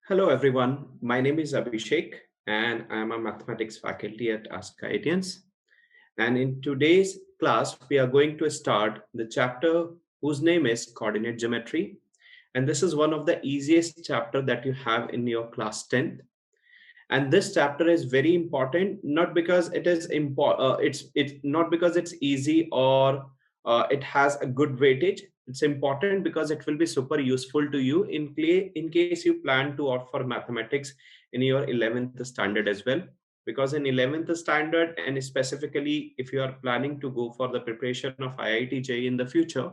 Hello everyone, my name is Abhishek and I am a mathematics faculty at askIITians. And in today's class, we are going to start the chapter whose name is coordinate geometry. And this is one of the easiest chapter that you have in your class 10th. And this chapter is very important, not because it is it's not because it's easy or it has a good weightage. It's important because it will be super useful to you in case you plan to opt for mathematics in your 11th standard as well, because in 11th standard, and specifically if you are planning to go for the preparation of IIT-JEE in the future,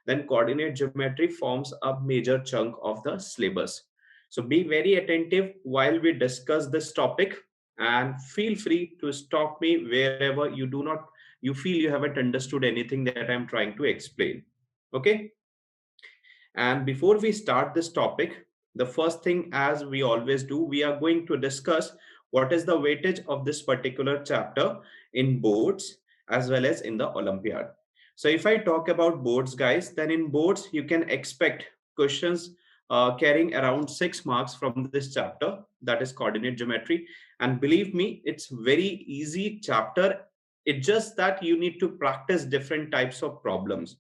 then coordinate geometry forms a major chunk of the syllabus. So be very attentive while we discuss this topic, and feel free to stop me wherever you feel you haven't understood anything that I'm trying to explain. Okay? And before we start this topic, the first thing, as we always do, we are going to discuss what is the weightage of this particular chapter in boards as well as in the Olympiad. So if I talk about boards, guys, then in boards you can expect questions carrying around 6 marks from this chapter, that is coordinate geometry. And believe me, it's very easy chapter. It's just that you need to practice different types of problems.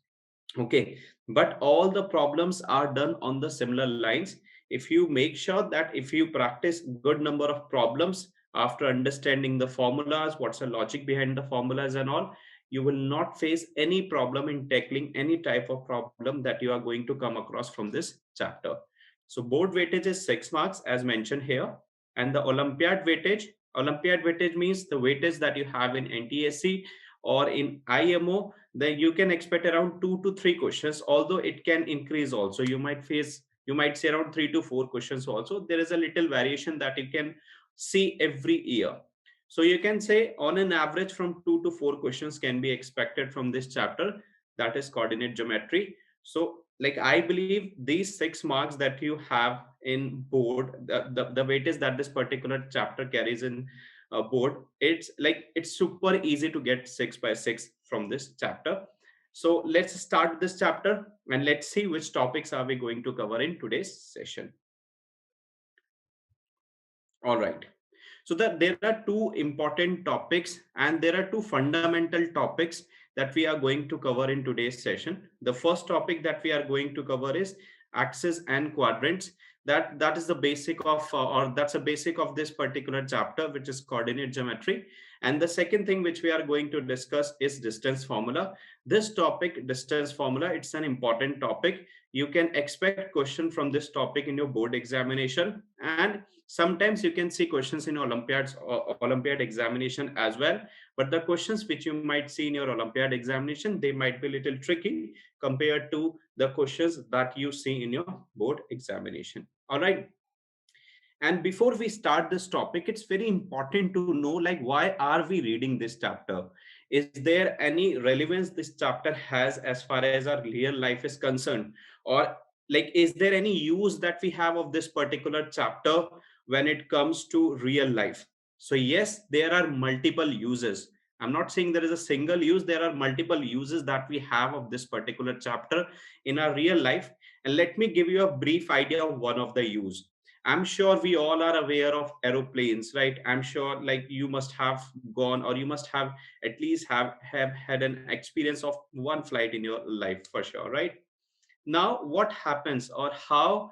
Okay, but all the problems are done on the similar lines. If you make sure that if you practice good number of problems after understanding the formulas, what's the logic behind the formulas and all, you will not face any problem in tackling any type of problem that you are going to come across from this chapter. So board weightage is 6 marks as mentioned here. And the Olympiad weightage means the weightage that you have in NTSC or in IMO, then you can expect around 2 to 3 questions, although it can increase also. You might say around 3 to 4 questions also. There is a little variation that you can see every year. So you can say on an average from 2 to 4 questions can be expected from this chapter, that is coordinate geometry. So like I believe these 6 marks that you have in board, the weightage that this particular chapter carries in board, it's super easy to get 6 by 6 from this chapter. So let's start this chapter and let's see which topics are we going to cover in today's session. All right. So that there are two important topics and there are two fundamental topics that we are going to cover in today's session. The first topic that we are going to cover is axes and quadrants. That is the basic of or that's a basic of this particular chapter, which is coordinate geometry. And the second thing which we are going to discuss is distance formula. This topic, distance formula, it's an important topic. You can expect question from this topic in your board examination, and sometimes you can see questions in Olympiads or Olympiad examination as well. But the questions which you might see in your Olympiad examination, they might be a little tricky compared to the questions that you see in your board examination. All right. And before we start this topic, it's very important to know, like, why are we reading this chapter? Is there any relevance this chapter has as far as our real life is concerned? Or like, is there any use that we have of this particular chapter when it comes to real life? So yes, there are multiple uses. I'm not saying there is a single use. There are multiple uses that we have of this particular chapter in our real life. And let me give you a brief idea of one of the use. I'm sure we all are aware of aeroplanes, right? I'm sure like you must have gone, or you must have at least have had an experience of one flight in your life for sure, right? Now, what happens, or how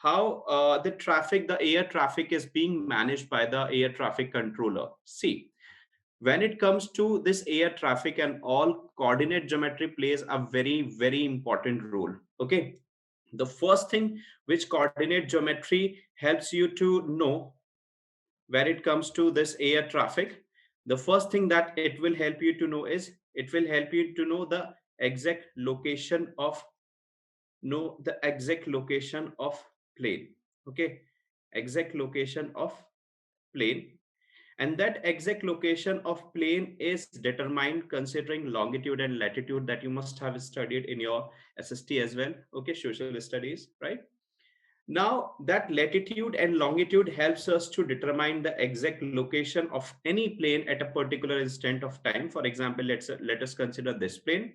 the air traffic is being managed by the air traffic controller? See, when it comes to this air traffic and all, coordinate geometry plays a very important role. Okay, the first thing which coordinate geometry helps you to know when it comes to this air traffic, the first thing that it will help you to know is it will help you to exact location of know the exact location of plane. Okay, exact location of plane. And that exact location of plane is determined considering longitude and latitude that you must have studied in your SST as well. Okay, social studies, right? Now that latitude and longitude helps us to determine the exact location of any plane at a particular instant of time. For example, let us consider this plane.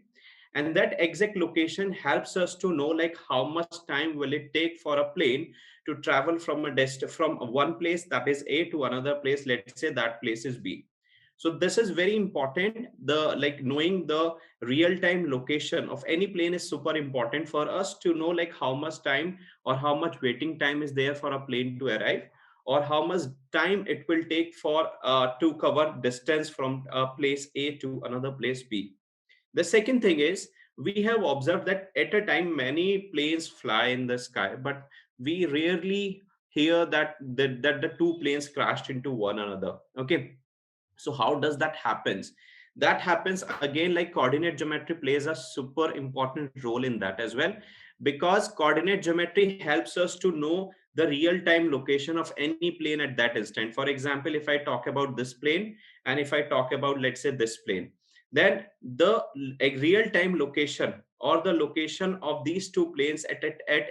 and that exact location helps us to know like how much time will it take for a plane to travel from from one place, that is A, to another place. Let's say that place is B. So this is very important. The like knowing the real time location of any plane is super important for us to know like how much time or how much waiting time is there for a plane to arrive, or how much time it will take for to cover distance from place A to another place B. The second thing is, we have observed that at a time many planes fly in the sky, but we rarely hear that the two planes crashed into one another. Okay, so how does that happens? That happens again, like coordinate geometry plays a super important role in that as well, because coordinate geometry helps us to know the real time location of any plane at that instant. For example, if I talk about this plane, and if I talk about, let's say, this plane, then the real time location or the location of these two planes at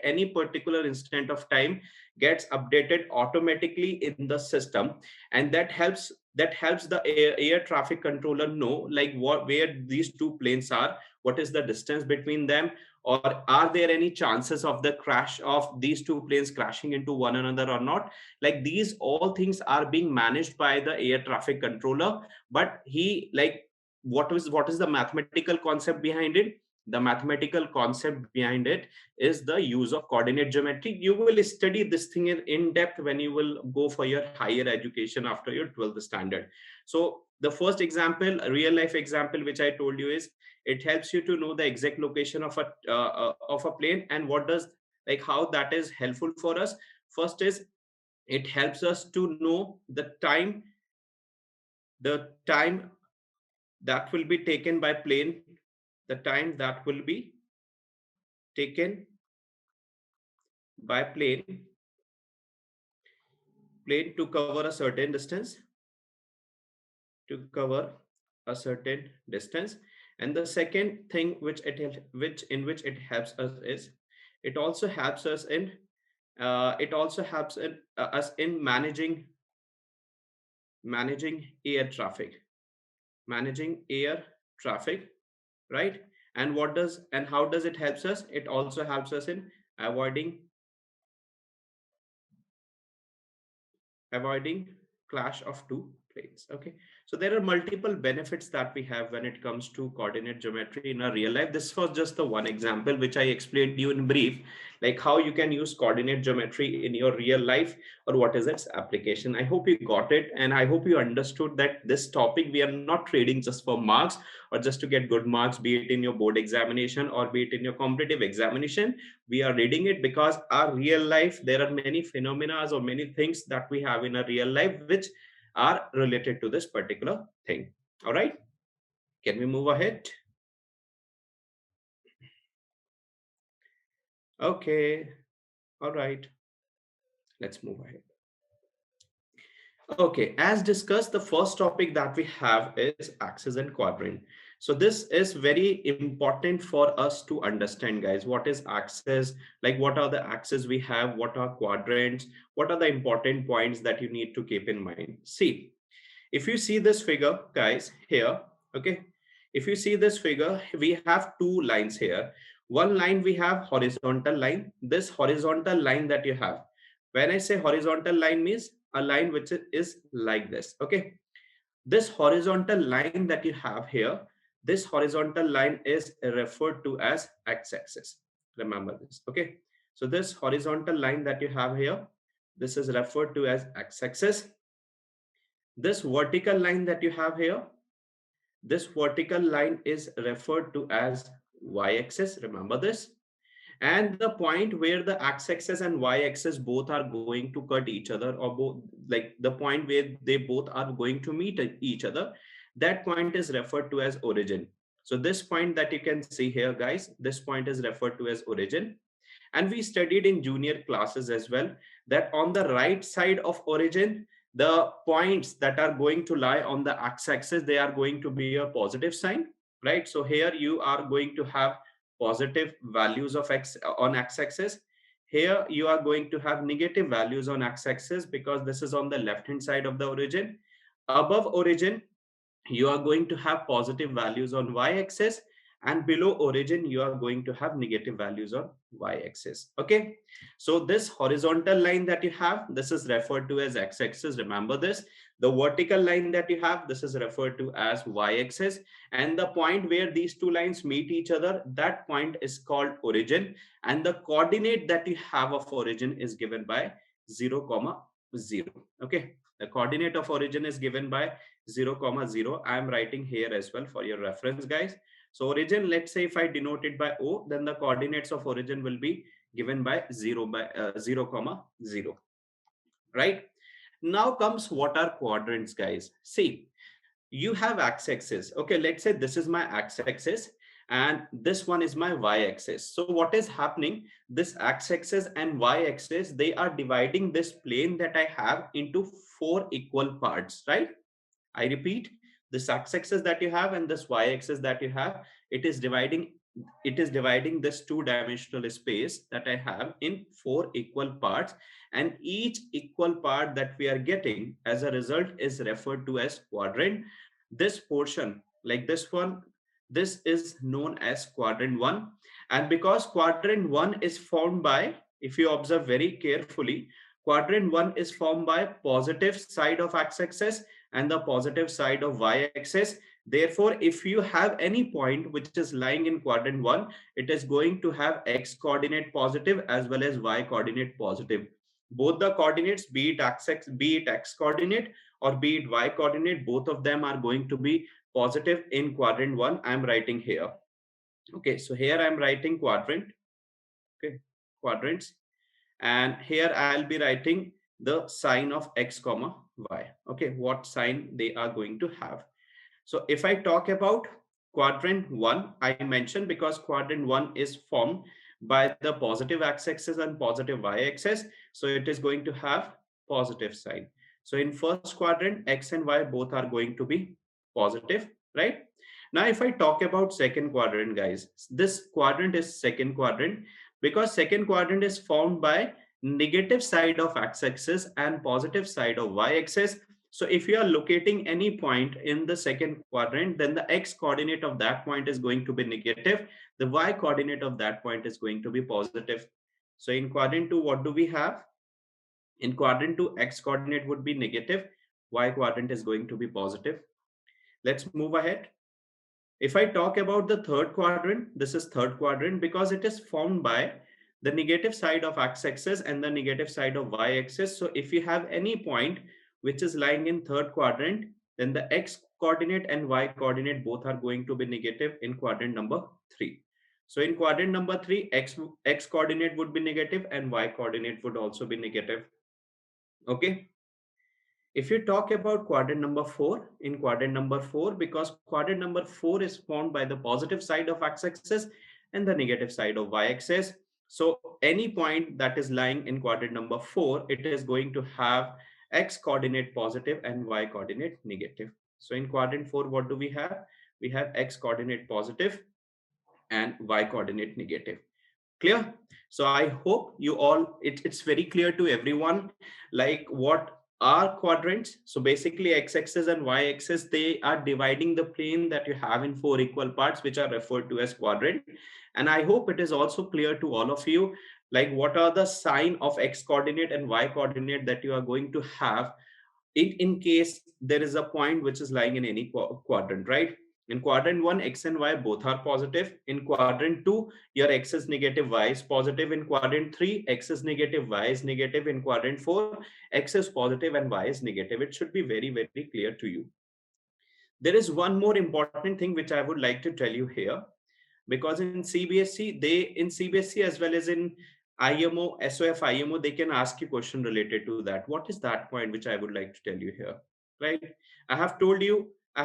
any particular instant of time gets updated automatically in the system, and that helps the air traffic controller know like where these two planes are, what is the distance between them, or are there any chances of the crash of these two planes crashing into one another or not. Like these all things are being managed by the air traffic controller, but he like what is the mathematical concept behind it? The mathematical concept behind it is the use of coordinate geometry. You will study this thing in depth when you will go for your higher education after your 12th standard. So the first example, a real life example which I told you, is it helps you to know the exact location of a plane. And what does, like how that is helpful for us? First is, it helps us to know the time that will be taken by plane, the time that will be taken by plane to cover a certain distance, to cover a certain distance. And the second thing which it helps us is, it also helps us in us in managing air traffic, managing air traffic, right? And how does it helps us? It also helps us in avoiding avoiding clash of two planes. Okay, so there are multiple benefits that we have when it comes to coordinate geometry in our real life. This was just the one example which I explained you in brief, like how you can use coordinate geometry in your real life, or what is its application. I hope you got it, and I hope you understood that this topic we are not trading just for marks or just to get good marks, be it in your board examination or be it in your competitive examination. We are reading it because our real life, there are many phenomena or many things that we have in a real life which are related to this particular thing. All right, can we move ahead? Okay, all right, let's move ahead. Okay, as discussed, the first topic that we have is axis and quadrant. So this is very important for us to understand, guys. What is axis? Like, what are the axes we have? What are quadrants? What are the important points that you need to keep in mind? See, if you see this figure, guys, here, okay, if you see this figure, we have two lines here. One line we have horizontal line. This horizontal line that you have, when I say horizontal line, means a line which is like this. Okay, this horizontal line that you have here, this horizontal line is referred to as x-axis. Remember this. Okay, so this horizontal line that you have here, this is referred to as x-axis. This vertical line that you have here, this vertical line is referred to as y-axis. Remember this. And the point where the x-axis and y-axis both are going to cut each other, or both, like the point where they both are going to meet each other, that point is referred to as origin. So this point that you can see here, guys, this point is referred to as origin. And we studied in junior classes as well that on the right side of origin, the points that are going to lie on the x-axis, they are going to be a positive sign, right? So here you are going to have positive values of x on x-axis. Here you are going to have negative values on x-axis because this is on the left hand side of the origin. Above origin, you are going to have positive values on y-axis, and below origin you are going to have negative values on y-axis. Okay, so this horizontal line that you have, this is referred to as x-axis. Remember this. The vertical line that you have, this is referred to as y-axis, and the point where these two lines meet each other, that point is called origin, and the coordinate that you have of origin is given by 0 comma 0. Okay, the coordinate of origin is given by 0 comma 0. I am writing here as well for your reference, guys. So origin, let's say if I denote it by O, then the coordinates of origin will be given by 0 comma 0. Right? Now comes what are quadrants, guys. See, you have x-axis. Okay, let's say this is my x-axis and this one is my y-axis. So what is happening? This x-axis and y-axis, they are dividing this plane that I have into four equal parts, right? I repeat, this x-axis that you have and this y-axis that you have, it is dividing this two-dimensional space that I have in four equal parts, and each equal part that we are getting as a result is referred to as quadrant. This portion, like this one, this is known as quadrant 1. And because quadrant 1 is formed by, if you observe very carefully, quadrant 1 is formed by positive side of x-axis and the positive side of y-axis. Therefore, if you have any point which is lying in quadrant 1, it is going to have x coordinate positive as well as y coordinate positive. Both the coordinates, be it x coordinate or be it y coordinate, both of them are going to be positive in quadrant 1. I am writing here. Okay, so here I am writing quadrant. Okay, quadrants, and here I'll be writing the sign of x comma y. Okay, what sign they are going to have. So if I talk about quadrant 1, I mentioned because quadrant 1 is formed by the positive x-axis and positive y-axis, so it is going to have positive sign. So in first quadrant, x and y both are going to be positive, right? Now if I talk about second quadrant, guys, this quadrant is second quadrant because second quadrant is formed by negative side of x-axis and positive side of y-axis. So if you are locating any point in the second quadrant, then the x coordinate of that point is going to be negative. The y coordinate of that point is going to be positive. So in quadrant 2, what do we have? In quadrant 2, x coordinate would be negative. Y quadrant is going to be positive. Let's move ahead. If I talk about the third quadrant, this is third quadrant because it is formed by the negative side of x-axis and the negative side of y-axis. So if you have any point which is lying in third quadrant, then the x coordinate and y coordinate both are going to be negative in quadrant number 3. So in quadrant number 3, x coordinate would be negative and y coordinate would also be negative. Okay. If you talk about quadrant number 4, in quadrant number 4, because quadrant number 4 is formed by the positive side of x-axis and the negative side of y-axis. So any point that is lying in quadrant number 4, it is going to have x coordinate positive and y coordinate negative. So in quadrant 4, what do we have? We have x coordinate positive and y coordinate negative. Clear? So I hope you all, it's very clear to everyone, like what are quadrants. So basically x-axis and y-axis, they are dividing the plane that you have in four equal parts, which are referred to as quadrant. And I hope it is also clear to all of you, like what are the sign of x coordinate and y coordinate that you are going to have in case there is a point which is lying in any quadrant, right? In quadrant 1, x and y both are positive. In quadrant 2, your x is negative, y is positive. In quadrant 3, x is negative, y is negative. In quadrant 4, x is positive and y is negative. It should be very, very clear to you. There is one more important thing which I would like to tell you here, because in CBSE, in CBSE as well as in IMO, SOF IMO, they can ask you question related to that. What is that point which I would like to tell you here, right? I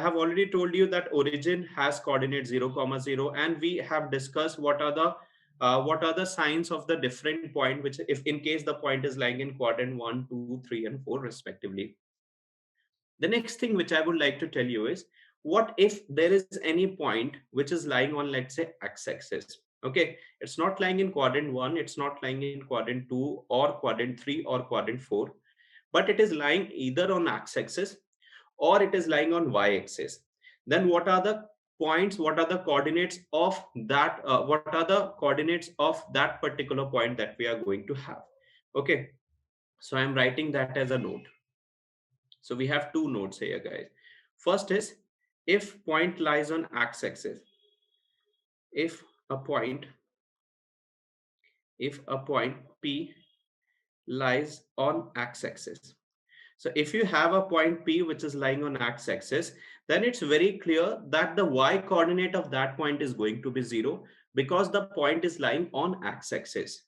have already told you that origin has coordinate 0, 0, and we have discussed what are the signs of the different point, which if in case the point is lying in quadrant 1, 2, 3, and 4 respectively. The next thing which I would like to tell you is, what if there is any point which is lying on, let's say, x-axis? Okay, it's not lying in quadrant 1, it's not lying in quadrant 2 or quadrant 3 or quadrant 4, but it is lying either on x-axis or it is lying on y-axis. Then what are the points, what are the coordinates of that, what are the coordinates of that particular point that we are going to have. Okay, so I'm writing that as a note. So we have two notes here, guys. First is, if point lies on x-axis, if a point, if a point P lies on x-axis. So if you have a point P which is lying on x-axis, then it's very clear that the y coordinate of that point is going to be 0, because the point is lying on x-axis.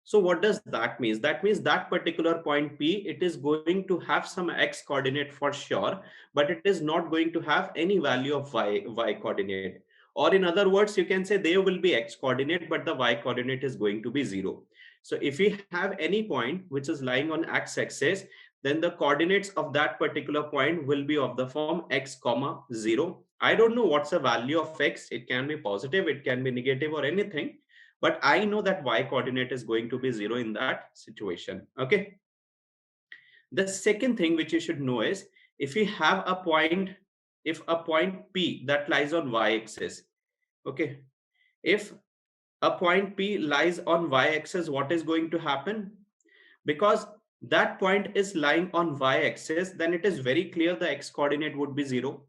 So what does that mean? That means that particular point P, it is going to have some x coordinate for sure, but it is not going to have any value of y coordinate. Or in other words, you can say there will be x coordinate, but the y coordinate is going to be 0. So if we have any point which is lying on x-axis, then the coordinates of that particular point will be of the form x comma 0. I don't know what's the value of x. It can be positive, it can be negative, or anything, but I know that y coordinate is going to be 0 in that situation. Okay. The second thing which you should know is, if we have a point, if a point P that lies on y-axis, okay, if a point P lies on y-axis, what is going to happen? Because that point is lying on y-axis, then it is very clear the x coordinate would be 0.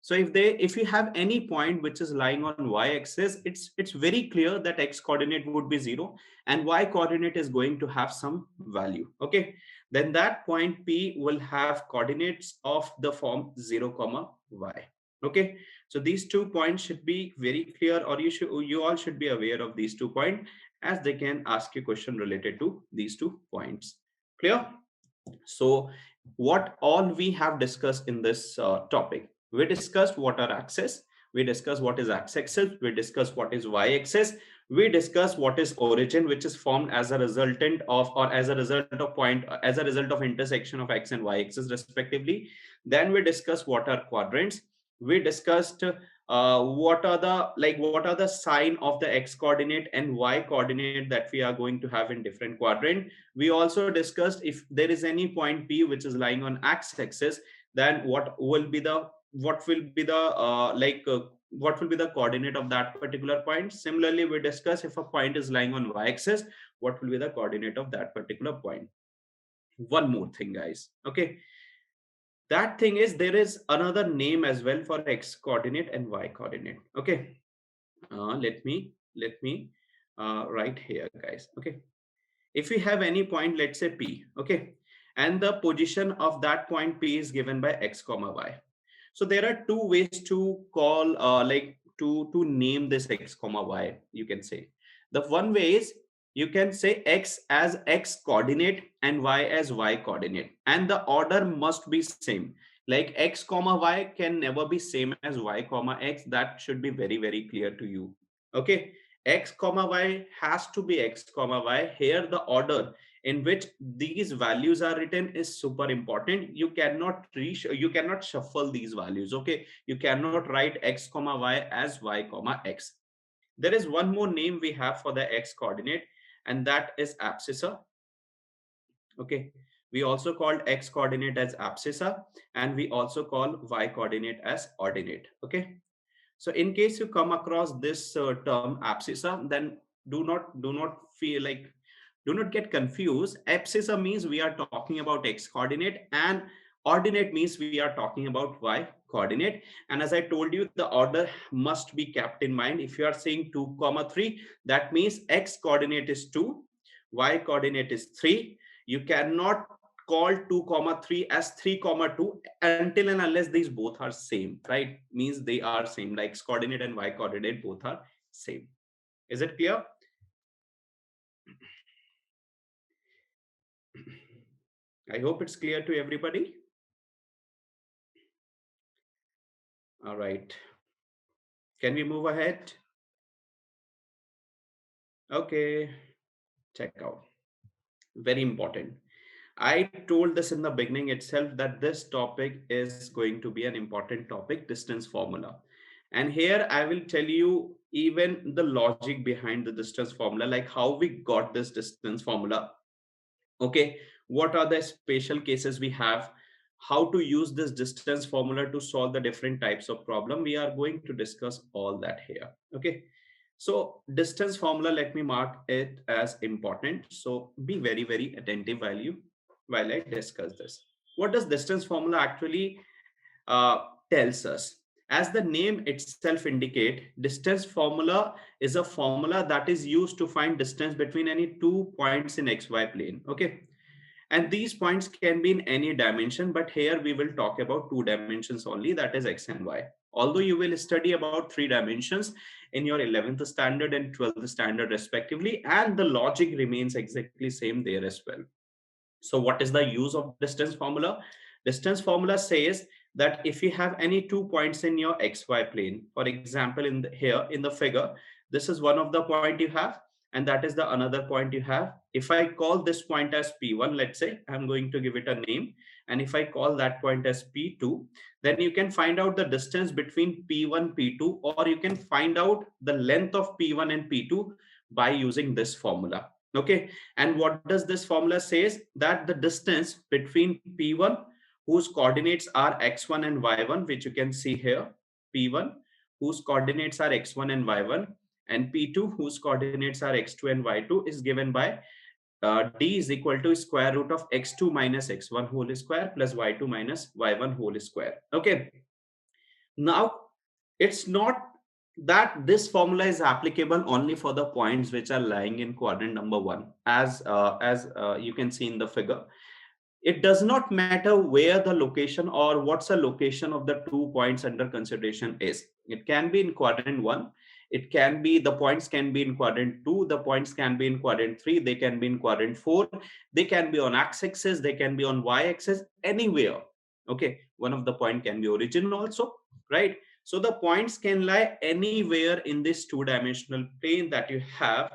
So if you have any point which is lying on y-axis, it's very clear that x coordinate would be 0 and y coordinate is going to have some value. Okay, then that point P will have coordinates of the form 0 comma y. Okay, so these 2 points should be very clear, or you all should be aware of these 2 points, as they can ask you question related to these 2 points. Clear? So what all we have discussed in this topic, we discussed what are axes, we discussed what is x-axis, we discussed what is y-axis, we discussed what is origin, which is formed as a resultant of, or as a result of point, as a result of intersection of x and y-axis respectively. Then we discussed what are quadrants. We discussed what are the sign of the x coordinate and y coordinate that we are going to have in different quadrant. We also discussed, if there is any point P which is lying on x-axis, then what will be the what will be the coordinate of that particular point. Similarly, we discuss, if a point is lying on y-axis, what will be the coordinate of that particular point. One more thing, guys. Okay, that thing is, there is another name as well for x coordinate and y coordinate. Okay, let me write here, guys. Okay, if we have any point, let's say P, okay, and the position of that point P is given by x comma y. So there are two ways to call, to name this x comma y, you can say. The one way is, you can say x as x coordinate and y as y coordinate, and the order must be same. Like x comma y can never be same as y comma x. That should be very, very clear to you. Okay, x comma y has to be x comma y. Here the order in which these values are written is super important. You cannot you cannot shuffle these values. Okay, you cannot write x comma y as y comma x. There is one more name we have for the x coordinate, and that is abscissa. Okay, we also called x coordinate as abscissa, and we also call y coordinate as ordinate. Okay, so in case you come across this term abscissa, then do not feel like, do not get confused. Abscissa means we are talking about x coordinate, and ordinate means we are talking about y coordinate. And as I told you, the order must be kept in mind. If you are saying 2 comma 3, that means x coordinate is 2, y coordinate is 3. You cannot call 2 comma 3 as 3 comma 2 until and unless these both are same, right? Means they are same, like x coordinate and y coordinate both are same. Is it clear? I hope it's clear to everybody. All right. Can we move ahead? Okay. Check out. Very important. I told this in the beginning itself that this topic is going to be an important topic, distance formula. And here I will tell you even the logic behind the distance formula, like how we got this distance formula. Okay, what are the special cases we have, how to use this distance formula to solve the different types of problem. We are going to discuss all that here. Okay. So distance formula, let me mark it as important. So be very, very attentive while I discuss this. What does distance formula actually tells us? As the name itself indicate, distance formula is a formula that is used to find distance between any 2 points in xy plane. Okay. And these points can be in any dimension, but here we will talk about 2 dimensions only, that is x and y. Although you will study about 3 dimensions in your 11th standard and 12th standard respectively, and the logic remains exactly same there as well. So what is the use of distance formula? Distance formula says that if you have any 2 points in your xy plane, for example, here in the figure, this is one of the point you have, and that is the another point you have. If I call this point as P1, let's say I'm going to give it a name, and if I call that point as P2, then you can find out the distance between P1, P2, or you can find out the length of P1 and P2 by using this formula. Okay. And what does this formula says? That the distance between P1, whose coordinates are x1 and y1, which you can see here, P1 whose coordinates are x1 and y1, and P2 whose coordinates are x2 and y2, is given by d is equal to square root of x2 minus x1 whole square plus y2 minus y1 whole square. Okay. Now, it's not that this formula is applicable only for the points which are lying in quadrant number 1, as you can see in the figure. It does not matter where the location or what's the location of the 2 points under consideration is. It can be in quadrant 1, it can be, the points can be in quadrant 2, the points can be in quadrant 3, they can be in quadrant 4, they can be on x-axis, they can be on y-axis, anywhere. Okay, one of the point can be origin also, right? So the points can lie anywhere in this 2-dimensional plane that you have,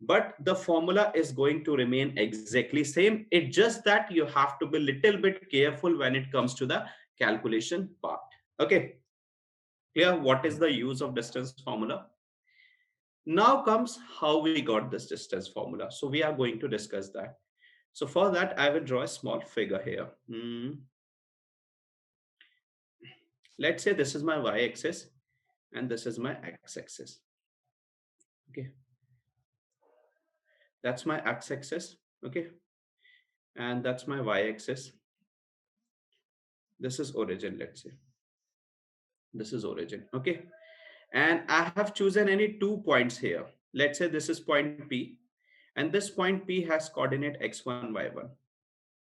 but the formula is going to remain exactly same. It's just that you have to be a little bit careful when it comes to the calculation part. Okay, clear what is the use of distance formula? Now comes how we got this distance formula. So we are going to discuss that. So for that, I will draw a small figure here. Let's say this is my y-axis and this is my x-axis. Okay, that's my x-axis. Okay, and that's my y-axis. This is origin, let's say. This is origin. Okay, and I have chosen any 2 points here. Let's say this is point P, and this point P has coordinate x1, y1.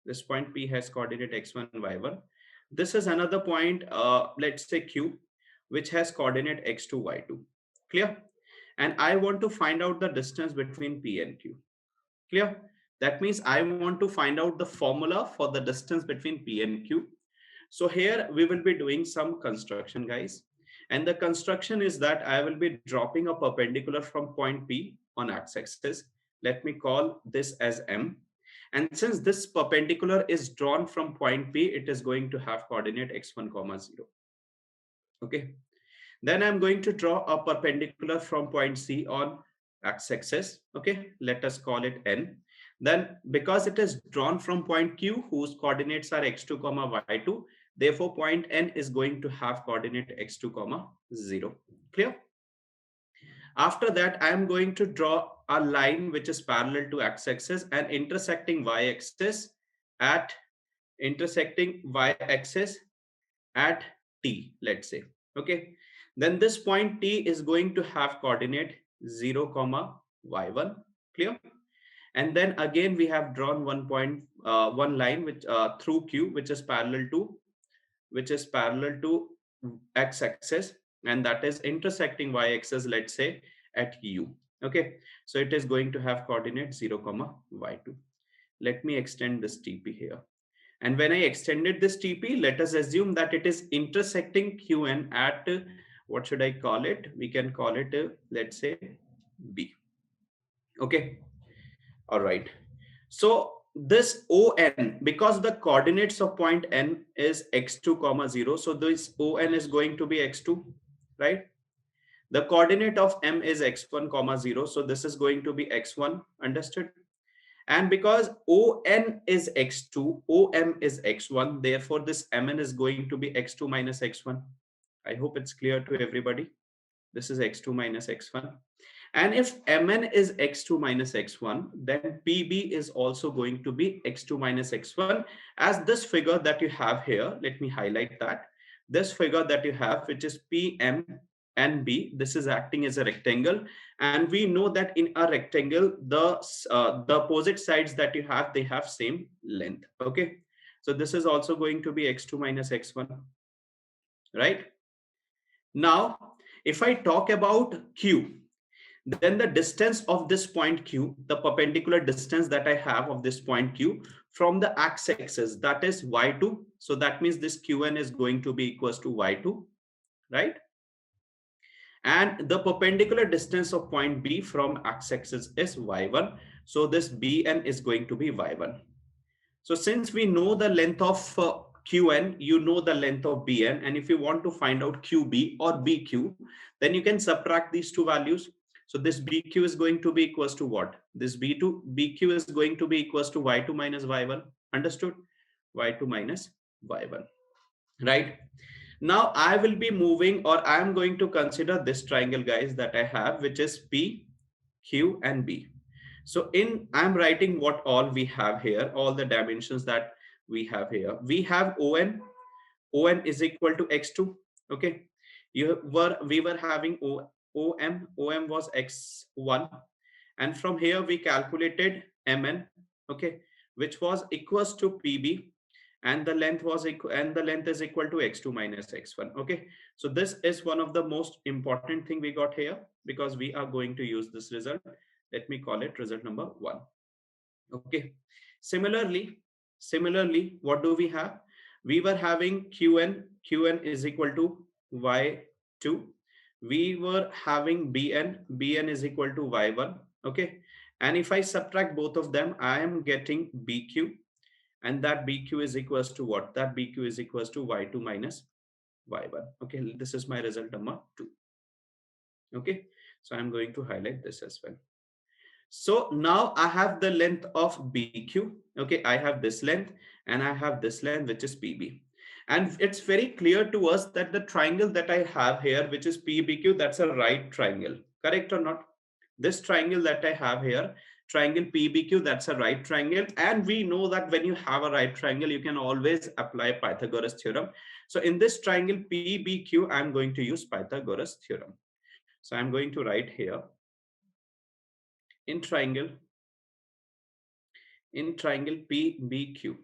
This point P has coordinate x1, y1. This is another point, let's say Q, which has coordinate x2, y2. Clear? And I want to find out the distance between P and Q. Clear? That means I want to find out the formula for the distance between P and Q. So here we will be doing some construction, guys. And the construction is that I will be dropping a perpendicular from point P on x-axis. Let me call this as M. And since this perpendicular is drawn from point P, it is going to have coordinate x1, 0. Okay. Then I'm going to draw a perpendicular from point C on x-axis. Okay. Let us call it N. Then because it is drawn from point Q, whose coordinates are x2, y2, therefore point N is going to have coordinate x2, 0. Clear? After that, I am going to draw a line which is parallel to x-axis and intersecting y-axis at T, let's say. Okay. Then this point T is going to have coordinate 0, y1. Clear? And then again we have drawn one line which through Q, which is parallel to x-axis, and that is intersecting y-axis, let's say at U. Okay, so it is going to have coordinate 0, y2. Let me extend this TP here. And when I extended this TP, let us assume that it is intersecting QN at, what should I call it? We can call it, let's say B. Okay. All right. So this ON, because the coordinates of point N is x2, 0. So this ON is going to be x2, right? The coordinate of M is x1, 0. So this is going to be x1, understood? And because ON is x2, OM is x1, therefore this MN is going to be x2 minus x1. I hope it's clear to everybody. This is x2 minus x1. And if Mn is x2 minus x1, then Pb is also going to be x2 minus x1, as this figure that you have here. Let me highlight that. This figure that you have, which is Pm and B, this is acting as a rectangle. And we know that in a rectangle, the opposite sides that you have, they have same length. Okay. So this is also going to be x2 minus x1, right? Now, if I talk about Q, then the distance of this point Q, the perpendicular distance that I have of this point Q from the x-axis, that is y2. So that means this Qn is going to be equals to y2, right? And the perpendicular distance of point B from x-axis is y1. So this Bn is going to be y1. So since we know the length of Qn, you know the length of Bn, and if you want to find out Qb or Bq, then you can subtract these two values. So this Bq is going to be equals to what? This Bq is going to be equals to y2 minus y1. Understood? Y2 minus y1, right? Now I will be moving, or I am going to consider this triangle, guys, that I have, which is P, Q, and B. So I'm writing what all we have here, all the dimensions that we have here. We have ON is equal to x2. Okay. We were having OM was x1. And from here we calculated MN, okay, which was equals to PB, and the length was equal, and the length is equal to x2 minus x1. Okay. So this is one of the most important thing we got here, because we are going to use this result. Let me call it result number 1. Okay. Similarly, what do we have? We were having Qn is equal to y2. We were having Bn is equal to y1. Okay. And if I subtract both of them, I am getting Bq, and that Bq is equals to what? That Bq is equals to y2 minus y1. Okay. This is my result number 2. Okay. So I'm going to highlight this as well. So now I have the length of BQ. Okay, I have this length and I have this length, which is PB. And it's very clear to us that the triangle that I have here, which is PBQ, that's a right triangle. Correct or not? This triangle that I have here, triangle PBQ, that's a right triangle. And we know that when you have a right triangle, you can always apply Pythagoras theorem. So in this triangle PBQ, I'm going to use Pythagoras theorem. So I'm going to write here, in triangle PBQ,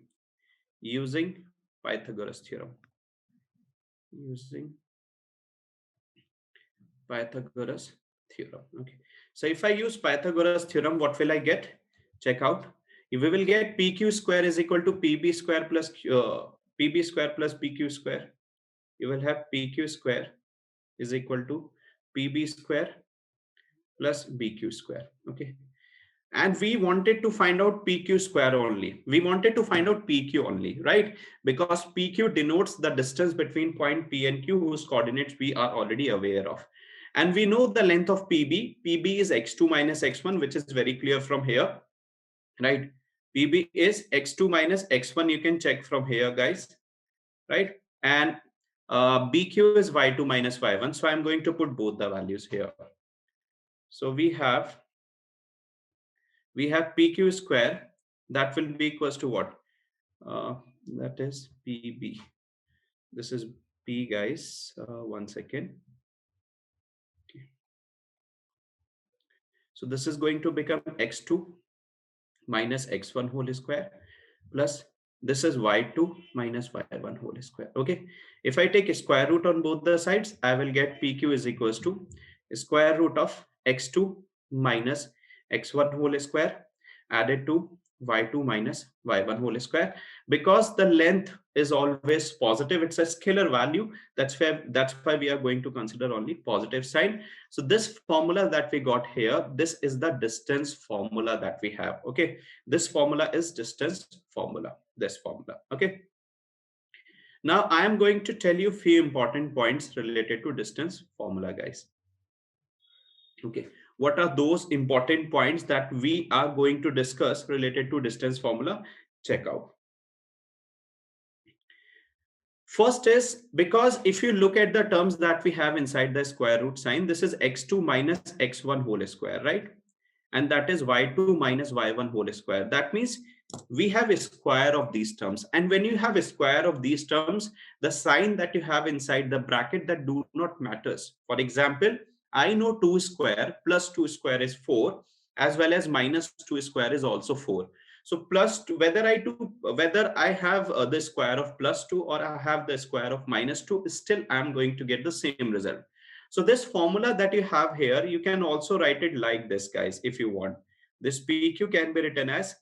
using Pythagoras theorem. Okay. So if I use Pythagoras theorem, what will I get? Check out. We will get PQ square is equal to PB square plus PB square plus PQ square. You will have PQ square is equal to PB square plus BQ square. Okay. And we wanted to find out PQ square only. We wanted to find out PQ only, right? Because PQ denotes the distance between point P and Q, whose coordinates we are already aware of. And we know the length of PB. PB is x2 minus x1, which is very clear from here, right? PB is x2 minus x1. You can check from here, guys, right? And BQ is y2 minus y1. So I'm going to put both the values here. So we have PQ square, that will be equals to what? That is PB. This is P, guys. 1 second. Okay. So this is going to become x2 minus x1 whole square, plus this is y2 minus y1 whole square. Okay. If I take a square root on both the sides, I will get PQ is equals to square root of x2 minus x1 whole square added to y2 minus y1 whole square. Because the length is always positive, it's a scalar value, that's why we are going to consider only positive sign. So this formula that we got here, this is the distance formula that we have. Okay, this formula is distance formula, this formula. Okay, now I am going to tell you few important points related to distance formula, guys. Okay, What are those important points that we are going to discuss related to distance formula? Check out. First is, because if you look at the terms that we have inside the square root sign, this is x2 minus x1 whole square, right? And that is y2 minus y1 whole square. That means we have a square of these terms. And when you have a square of these terms, the sign that you have inside the bracket, that do not matters. For example, I know 2 square plus 2 square is 4, as well as minus 2 square is also 4. So plus two, whether I have the square of plus 2 or I have the square of minus 2, still I'm going to get the same result. So this formula that you have here, you can also write it like this, guys, if you want. This PQ can be written as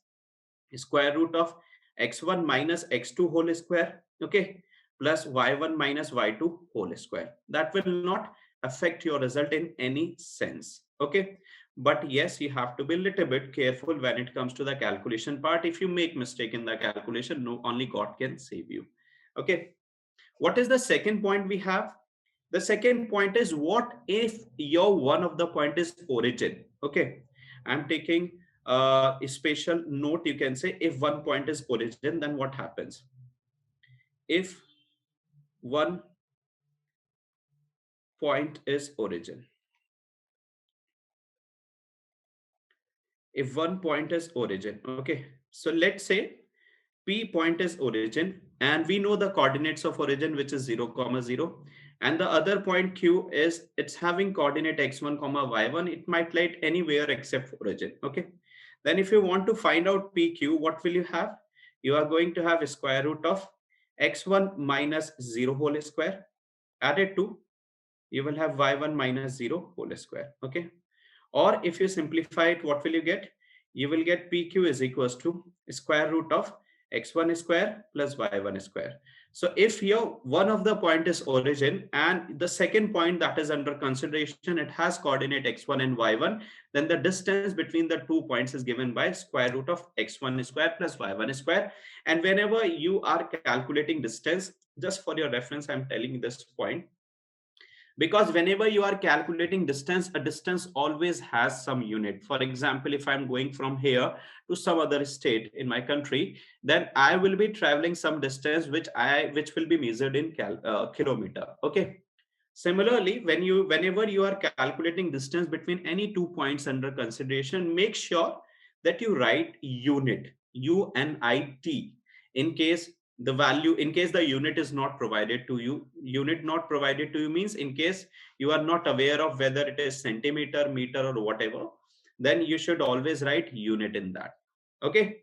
square root of x1 minus x2 whole square, okay, plus y1 minus y2 whole square. That will not affect your result in any sense, okay. But yes, you have to be a little bit careful when it comes to the calculation part. If you make mistake in the calculation, no, only God can save you, okay. What is the second point we have? The second point is, what if your one of the point is origin, okay. I'm taking a special note. You can say, if one point is origin, then what happens? If one point is origin, if one point is origin, okay. So let's say P point is origin, and we know the coordinates of origin, which is 0 comma 0, and the other point Q is, it's having coordinate x1 comma y1. It might lie anywhere except origin, okay. Then if you want to find out PQ, what will you have? You are going to have a square root of x1 minus 0 whole square added to, you will have y1 minus 0 whole square, okay. Or if you simplify it, what will you get? You will get PQ is equals to square root of x1 square plus y1 square. So if your one of the point is origin and the second point that is under consideration, it has coordinate x1 and y1, then the distance between the 2 points is given by square root of x1 square plus y1 square. And whenever you are calculating distance, just for your reference, I'm telling this point, because whenever you are calculating distance, a distance always has some unit. For example, if I'm going from here to some other state in my country, then I will be traveling some distance which will be measured in kilometer, okay. Similarly, whenever you are calculating distance between any 2 points under consideration, make sure that you write unit, UNIT, in case in case the unit is not provided to you. Unit not provided to you means, in case you are not aware of whether it is centimeter, meter, or whatever, then you should always write unit in that, okay.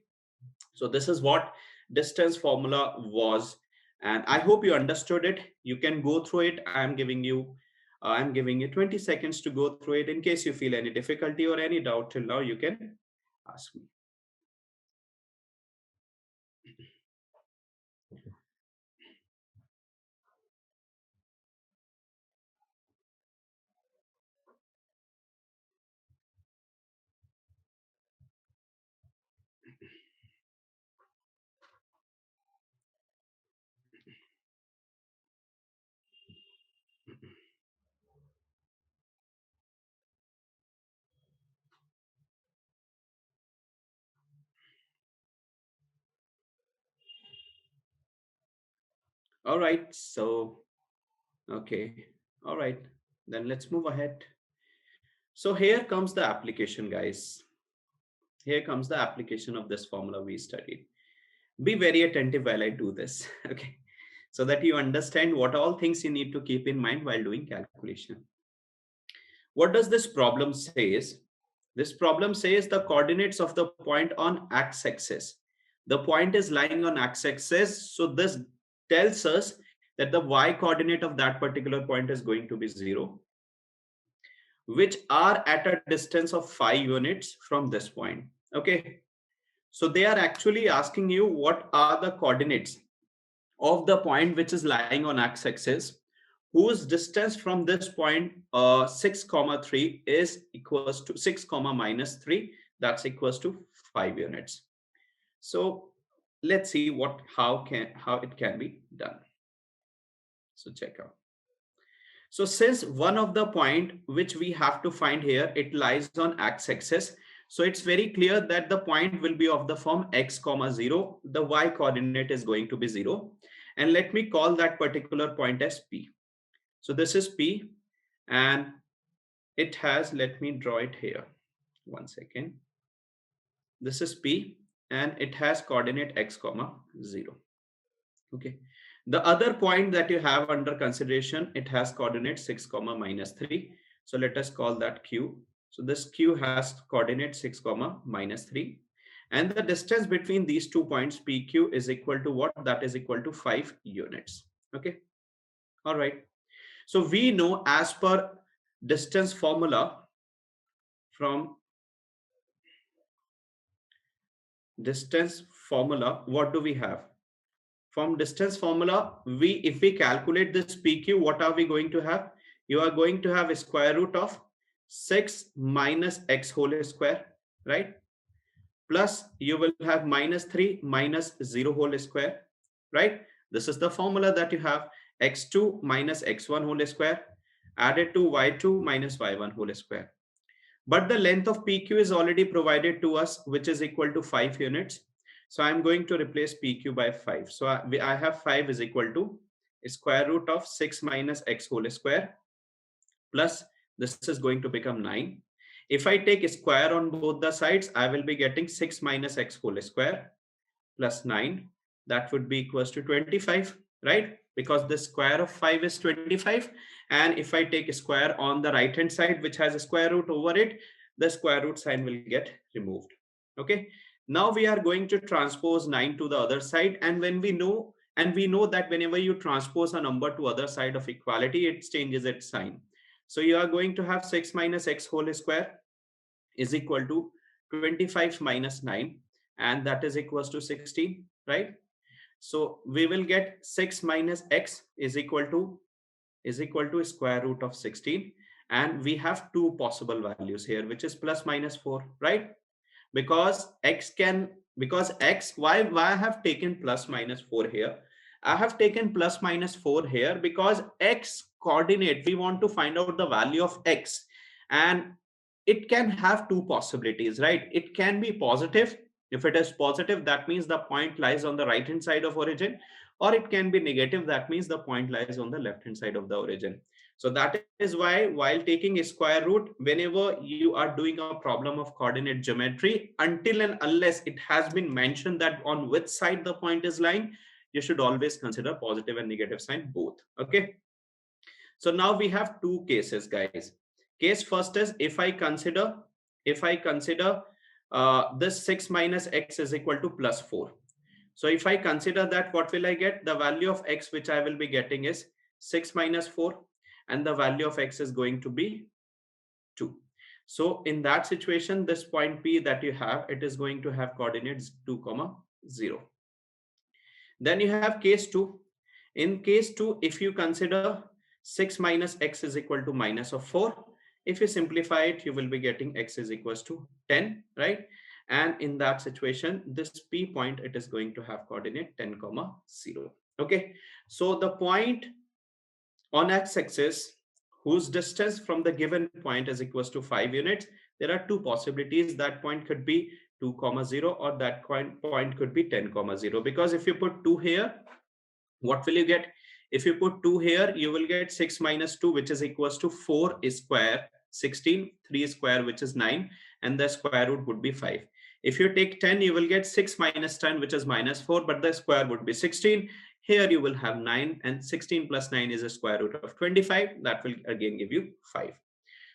So this is what distance formula was, and I hope you understood it. You can go through it. I'm giving you 20 seconds to go through it. In case you feel any difficulty or any doubt till now, you can ask me. All right, so okay, all right, then let's move ahead. So here comes the application, guys. Here comes the application of this formula we studied. Be very attentive while I do this, okay, so that you understand what all things you need to keep in mind while doing calculation. What does this problem says? This problem says the coordinates of the point on x-axis. The point is lying on x-axis, so this tells us that the y coordinate of that particular point is going to be 0, which are at a distance of 5 units from this point, okay. So they are actually asking you what are the coordinates of the point which is lying on x-axis, whose distance from this point 6 comma 3 is equals to 6 comma minus 3, that's equals to 5 units. So let's see how it can be done. So check out. So since one of the point which we have to find here, it lies on x-axis. So it's very clear that the point will be of the form x comma 0. The y coordinate is going to be 0. And let me call that particular point as P. So this is P, and it has, let me draw it here. One second. This is P, and it has coordinate x comma 0. Okay. The other point that you have under consideration, it has coordinate 6 comma minus 3. So let us call that Q. So this Q has coordinate 6 comma minus 3. And the distance between these 2 points PQ is equal to what? That is equal to 5 units. Okay. All right. So we know, as per distance formula, from distance formula, what do we have? From distance formula, if we calculate this PQ, what are we going to have? You are going to have a square root of 6 minus x whole square, right? Plus you will have minus 3 minus 0 whole square, right? This is the formula that you have: x2 minus x1 whole square added to y2 minus y1 whole square. But the length of PQ is already provided to us, which is equal to 5 units. So I'm going to replace PQ by 5. So I have 5 is equal to square root of 6 minus x whole square plus this is going to become 9. If I take square on both the sides, I will be getting 6 minus x whole square plus 9. That would be equals to 25, right? Because the square of 5 is 25. And if I take a square on the right hand side, which has a square root over it, the square root sign will get removed. Okay. Now we are going to transpose 9 to the other side. And we know that whenever you transpose a number to other side of equality, it changes its sign. So you are going to have 6 minus x whole square is equal to 25 minus 9, and that is equals to 16, right? So we will get 6 minus x is equal to square root of 16, and we have two possible values here, which is plus minus 4, right? Because why I have taken plus minus 4 here. I have taken plus minus 4 here because x coordinate, we want to find out the value of x, and it can have two possibilities, right? It can be positive. If it is positive, that means the point lies on the right hand side of origin, or it can be negative. That means the point lies on the left hand side of the origin. So that is why, while taking a square root, whenever you are doing a problem of coordinate geometry, until and unless it has been mentioned that on which side the point is lying, you should always consider positive and negative sign both. Okay. So now we have two cases, guys. Case first is if I consider this 6 minus x is equal to plus 4. So if I consider that, what will I get? The value of x which I will be getting is 6 minus 4, and the value of x is going to be 2. So in that situation, this point P that you have, it is going to have coordinates 2 comma 0. Then you have case 2. In case 2, if you consider 6 minus x is equal to minus of 4, if you simplify it, you will be getting x is equals to 10, right? And in that situation, this P point, it is going to have coordinate 10 comma 0. Okay. So the point on x-axis whose distance from the given point is equals to 5 units, there are two possibilities. That point could be 2 comma 0, or that point could be 10 comma 0. Because if you put 2 here, what will you get? If you put 2 here, you will get 6 minus 2, which is equals to 4 square, 16, 3 square, which is 9, and the square root would be 5. If you take 10, you will get 6 minus 10, which is minus 4, but the square would be 16. Here you will have 9, and 16 plus 9 is a square root of 25. That will again give you 5.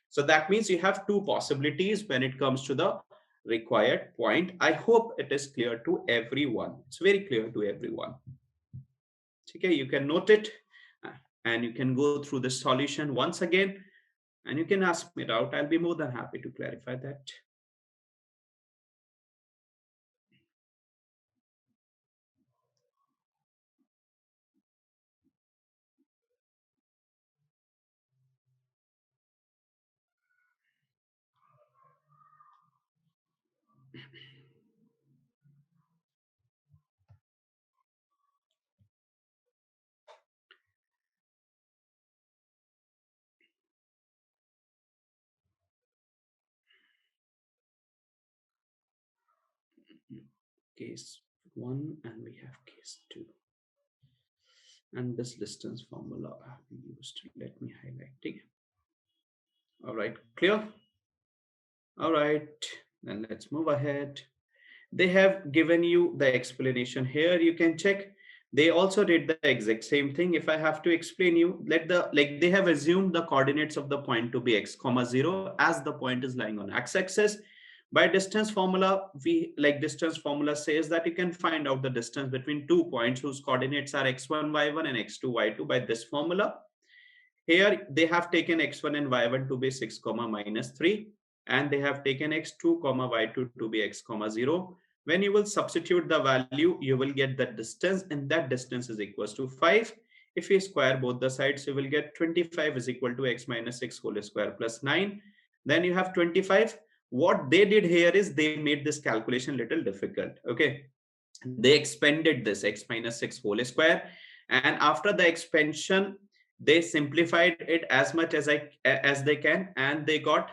So that means you have two possibilities when it comes to the required point. I hope it is clear to everyone. It's very clear to everyone. Okay, you can note it, and you can go through the solution once again, and you can ask me out. I'll be more than happy to clarify that. case 1 and we have case 2. And this distance formula I have used. Let me highlight it. All right, clear? All right, then let's move ahead. They have given you the explanation here. You can check. They also did the exact same thing. If I have to explain you, like they have assumed the coordinates of the point to be x comma 0 as the point is lying on x-axis. By distance formula, distance formula says that you can find out the distance between 2 points whose coordinates are x1 y1 and x2 y2 by this formula. Here they have taken x1 and y1 to be 6 comma minus 3, and they have taken x2 comma y2 to be x comma 0. When you will substitute the value, you will get the distance, and that distance is equals to 5. If you square both the sides, you will get 25 is equal to x minus 6 whole square plus 9. Then you have 25. What they did here is they made this calculation little difficult. Okay, they expanded this x minus 6 whole square, and after the expansion they simplified it as much as they can, and they got,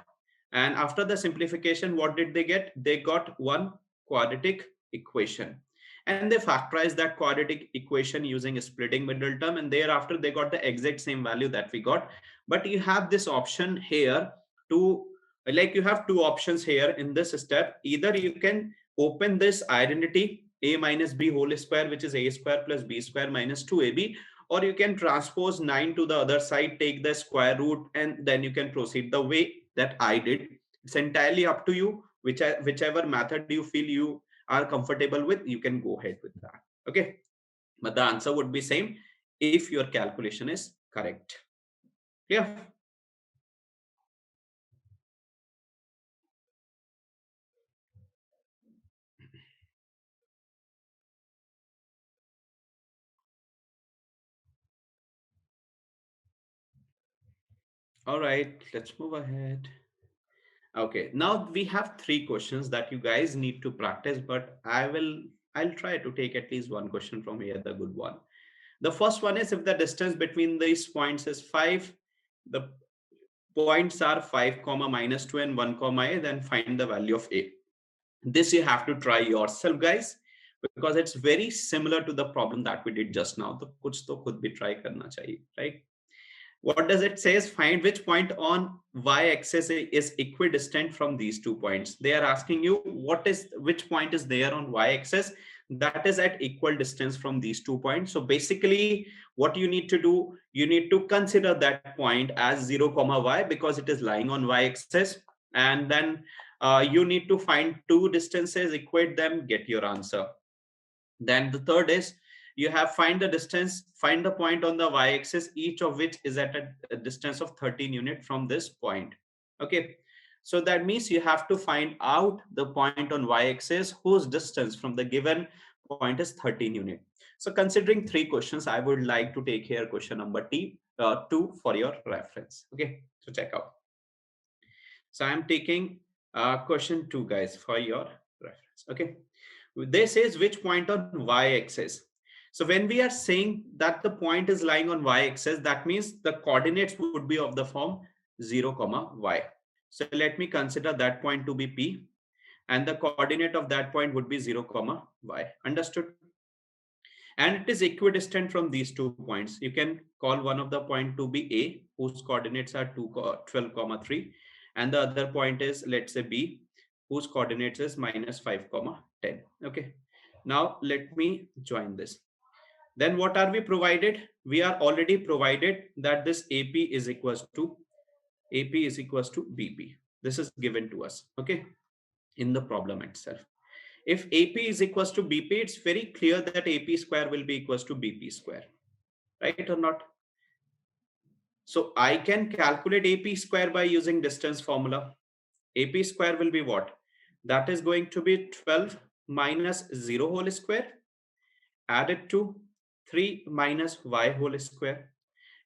and after the simplification what did they get? They got one quadratic equation, and they factorized that quadratic equation using a splitting middle term, and thereafter they got the exact same value that we got. But you have this option here to, like, you have two options here in this step. Either you can open this identity a minus b whole square, which is a square plus b square minus 2ab, or you can transpose 9 to the other side, take the square root, and then you can proceed the way that I did. It's entirely up to you. Whichever method you feel you are comfortable with, you can go ahead with that. Okay, but the answer would be same if your calculation is correct. Yeah. All right, let's move ahead. Okay, now we have three questions that you guys need to practice, but I'll try to take at least one question from here, the good one. The first one is, if the distance between these points is 5, the points are 5 comma minus 2 and 1 comma a, then find the value of a. This you have to try yourself, guys, because it's very similar to the problem that we did just now. तो कुछ तो खुद भी try करना चाहिए, right? What does it say? Is find which point on y-axis is equidistant from these 2 points. They are asking you which point is there on y-axis that is at equal distance from these 2 points. So basically what you need to do, you need to consider that point as 0 comma y because it is lying on y-axis, and then you need to find two distances, equate them, get your answer. Then the third is, you have find the distance, find the point on the y-axis, each of which is at a distance of 13 unit from this point. Okay, so that means you have to find out the point on y-axis whose distance from the given point is 13 unit. So considering three questions, I would like to take here question number 2 for your reference. Okay, so check out. So I'm taking question 2, guys, for your reference. Okay, this is which point on y-axis. So when we are saying that the point is lying on y-axis, that means the coordinates would be of the form 0 comma y. So let me consider that point to be p, and the coordinate of that point would be 0 comma y. Understood? And it is equidistant from these 2 points. You can call one of the point to be a, whose coordinates are 12 comma 3, and the other point is, let's say, b, whose coordinates is minus 5 comma 10. Okay, now let me join this. Then what are we provided? We are already provided that this AP is equals to BP. This is given to us, okay, in the problem itself. If AP is equals to BP, it's very clear that AP square will be equals to BP square, right or not? So I can calculate AP square by using distance formula. AP square will be what? That is going to be 12 minus 0 whole square added to 3 minus y whole square,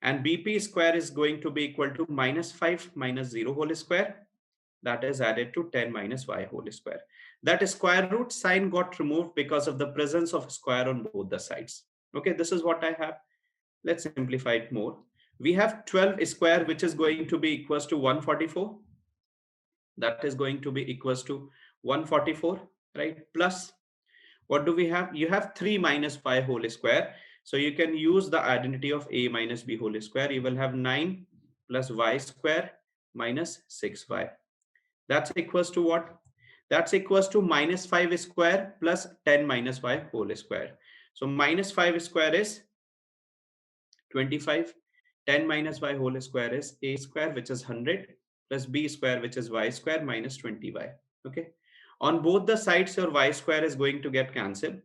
and BP square is going to be equal to minus 5 minus 0 whole square, that is added to 10 minus y whole square. That square root sign got removed because of the presence of square on both the sides. Okay, this is what I have. Let's simplify it more. We have 12 square, which is going to be equals to 144. That is going to be equals to 144, right? Plus What do we have? You have 3 minus y whole square. So you can use the identity of a minus b whole square. You will have 9 plus y square minus 6y. That's equals to what? That's equals to minus 5 square plus 10 minus y whole square. So minus 5 square is 25. 10 minus y whole square is a square, which is 100, plus b square, which is y square, minus 20y. Okay. On both the sides, your y square is going to get cancelled.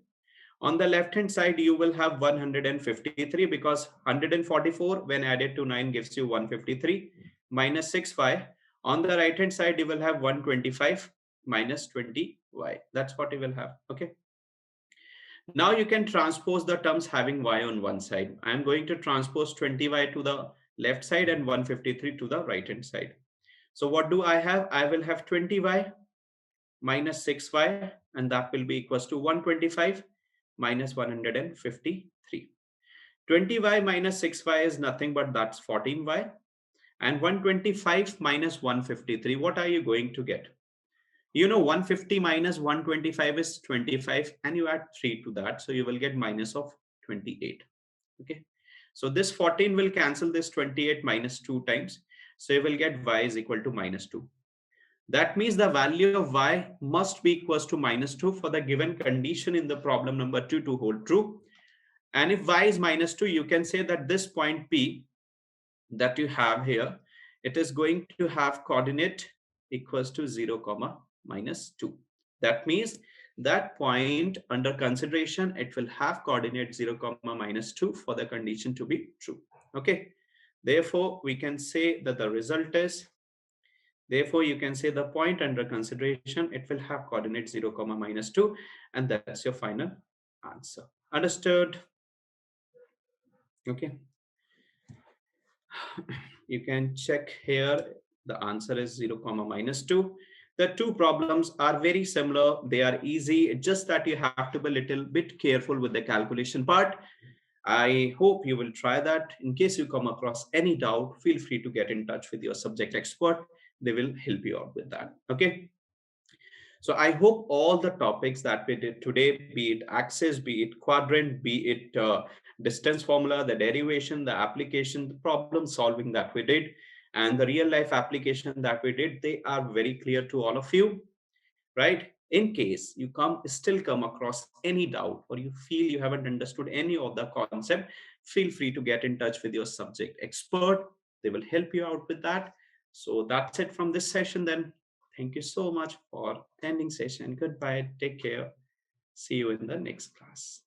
On the left hand side, you will have 153 because 144 when added to 9 gives you 153 minus 6y. On the right hand side, you will have 125 minus 20y. That's what you will have. Okay. Now you can transpose the terms having y on one side. I am going to transpose 20y to the left side and 153 to the right hand side. So what do I have? I will have 20y minus 6y, and that will be equals to 125 minus 153. 20y minus 6y is nothing but that's 14y, and 125 minus 153, what are you going to get? You know 150 minus 125 is 25, and you add 3 to that, so you will get minus of 28. Okay, so this 14 will cancel this 28 minus 2 times, so you will get y is equal to minus 2. That means the value of y must be equals to minus 2 for the given condition in the problem number 2 to hold true. And if y is minus 2, you can say that this point P that you have here, it is going to have coordinate equals to 0 comma minus 2. That means that point under consideration, it will have coordinate 0 comma minus 2 for the condition to be true. Okay. Therefore, we can say that the result is, therefore, you can say the point under consideration, it will have coordinate 0 comma minus 2, and that's your final answer. Understood? Okay. You can check here. The answer is 0 comma minus 2. The two problems are very similar. They are easy, just that you have to be a little bit careful with the calculation part. I hope you will try that. In case you come across any doubt, feel free to get in touch with your subject expert. They will help you out with that. Okay. So I hope all the topics that we did today, be it axis, be it quadrant, be it distance formula, the derivation, the application, the problem solving that we did, and the real life application that we did, they are very clear to all of you, right? In case you still come across any doubt, or you feel you haven't understood any of the concept, feel free to get in touch with your subject expert. They will help you out with that. So that's it from this session then. Thank you so much for attending session. Goodbye. Take care. See you in the next class.